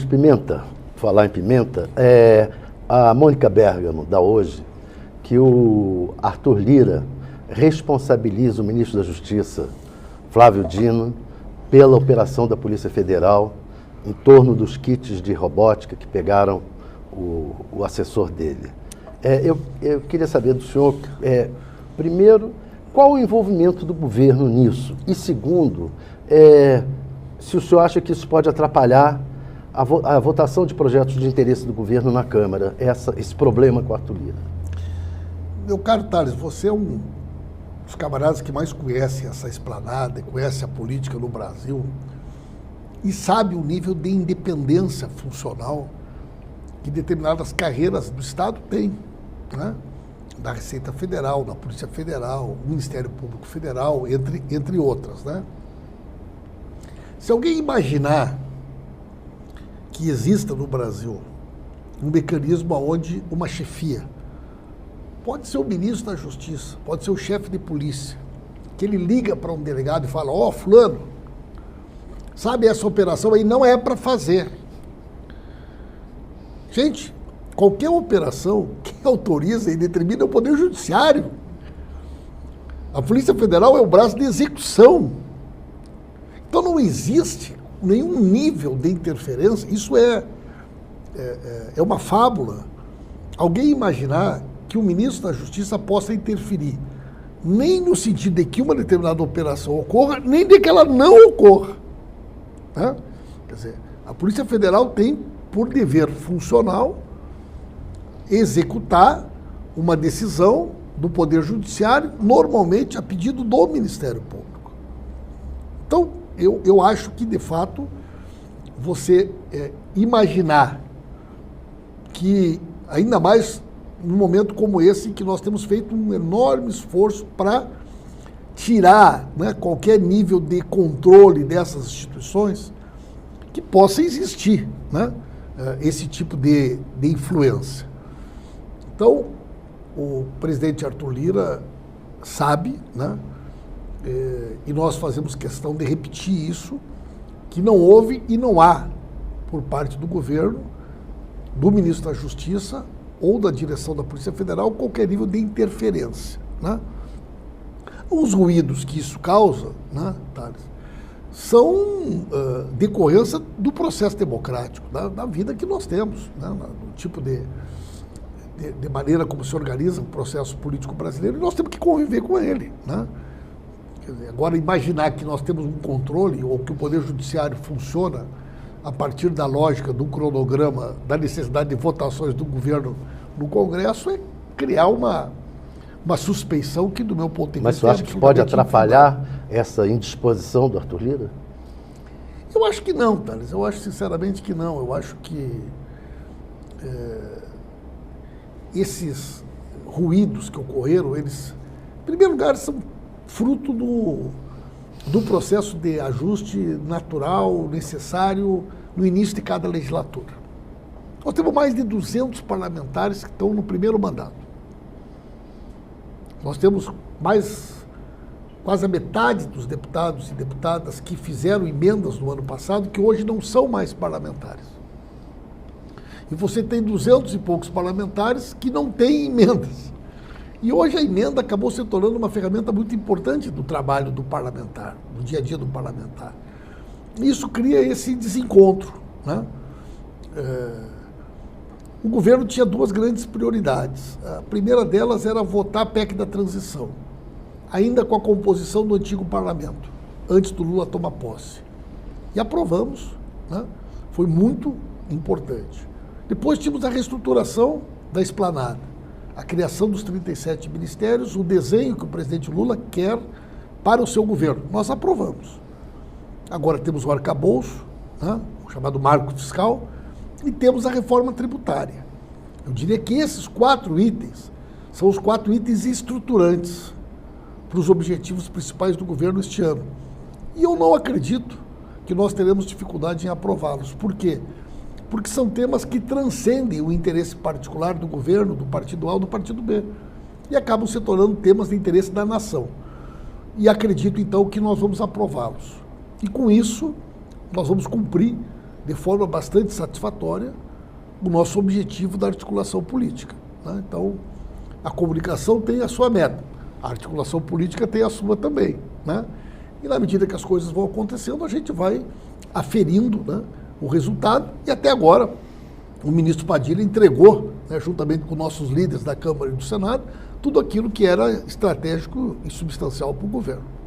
Pimenta, falar em Pimenta, a Mônica Bergamo dá hoje que o Arthur Lira responsabiliza o ministro da Justiça, Flávio Dino, pela operação da Polícia Federal em torno dos kits de robótica que pegaram o assessor dele. Eu queria saber do senhor, primeiro, qual o envolvimento do governo nisso? E segundo, se o senhor acha que isso pode atrapalhar a votação de projetos de interesse do governo na Câmara, esse problema com o Arthur Lira. Meu caro Thales, você é um dos camaradas que mais conhece essa esplanada, conhece a política no Brasil e sabe o nível de independência funcional que determinadas carreiras do Estado têm, né? Da Receita Federal, da Polícia Federal, do Ministério Público Federal, entre outras, né? Se alguém imaginar que exista no Brasil um mecanismo onde uma chefia, pode ser o ministro da Justiça, pode ser o chefe de polícia, que ele liga para um delegado e fala, ó, fulano, sabe, essa operação aí não é para fazer. Gente, qualquer operação, quem autoriza e determina é o Poder Judiciário. A Polícia Federal é o braço de execução. Então não existe nenhum nível de interferência, isso é uma fábula. Alguém imaginar que o ministro da Justiça possa interferir, nem no sentido de que uma determinada operação ocorra, nem de que ela não ocorra. Né? Quer dizer, a Polícia Federal tem por dever funcional executar uma decisão do Poder Judiciário, normalmente a pedido do Ministério Público. Então, eu acho que, de fato, você imaginar que, ainda mais num momento como esse, que nós temos feito um enorme esforço para tirar, né, qualquer nível de controle dessas instituições, que possa existir, né, esse tipo de influência. Então, o presidente Arthur Lira sabe, né, e nós fazemos questão de repetir isso, que não houve e não há, por parte do governo, do ministro da Justiça ou da direção da Polícia Federal, qualquer nível de interferência. Né? Os ruídos que isso causa, né, Thales, são decorrência do processo democrático, da vida que nós temos, né, do tipo de maneira como se organiza o processo político brasileiro, e nós temos que conviver com ele. Né? Agora, imaginar que nós temos um controle ou que o Poder Judiciário funciona a partir da lógica do cronograma, da necessidade de votações do governo no Congresso, é criar uma suspeição que, do meu ponto de vista... Mas você acha que pode atrapalhar essa indisposição do Arthur Lira? Eu acho que não, Thales. Eu acho sinceramente que não. Eu acho que esses ruídos que ocorreram, eles, em primeiro lugar, são fruto do processo de ajuste natural, necessário, no início de cada legislatura. Nós temos mais de 200 parlamentares que estão no primeiro mandato. Nós temos quase a metade dos deputados e deputadas que fizeram emendas no ano passado, que hoje não são mais parlamentares. E você tem 200 e poucos parlamentares que não têm emendas. E hoje a emenda acabou se tornando uma ferramenta muito importante do trabalho do parlamentar, do dia a dia do parlamentar. Isso cria esse desencontro. Né? O governo tinha duas grandes prioridades. A primeira delas era votar a PEC da transição, ainda com a composição do antigo parlamento, antes do Lula tomar posse. E aprovamos, né? Foi muito importante. Depois tínhamos a reestruturação da esplanada, a criação dos 37 ministérios, o desenho que o presidente Lula quer para o seu governo. Nós aprovamos. Agora temos o arcabouço, né, o chamado marco fiscal, e temos a reforma tributária. Eu diria que esses 4 itens são os 4 itens estruturantes para os objetivos principais do governo este ano. E eu não acredito que nós teremos dificuldade em aprová-los. Por quê? Porque são temas que transcendem o interesse particular do governo, do partido A ou do partido B, e acabam se tornando temas de interesse da nação. E acredito, então, que nós vamos aprová-los. E, com isso, nós vamos cumprir de forma bastante satisfatória o nosso objetivo da articulação política, né? Então, a comunicação tem a sua meta, a articulação política tem a sua também, né? E na medida que as coisas vão acontecendo, a gente vai aferindo, né, o resultado, e até agora o ministro Padilha entregou, né, juntamente com nossos líderes da Câmara e do Senado, tudo aquilo que era estratégico e substancial para o governo.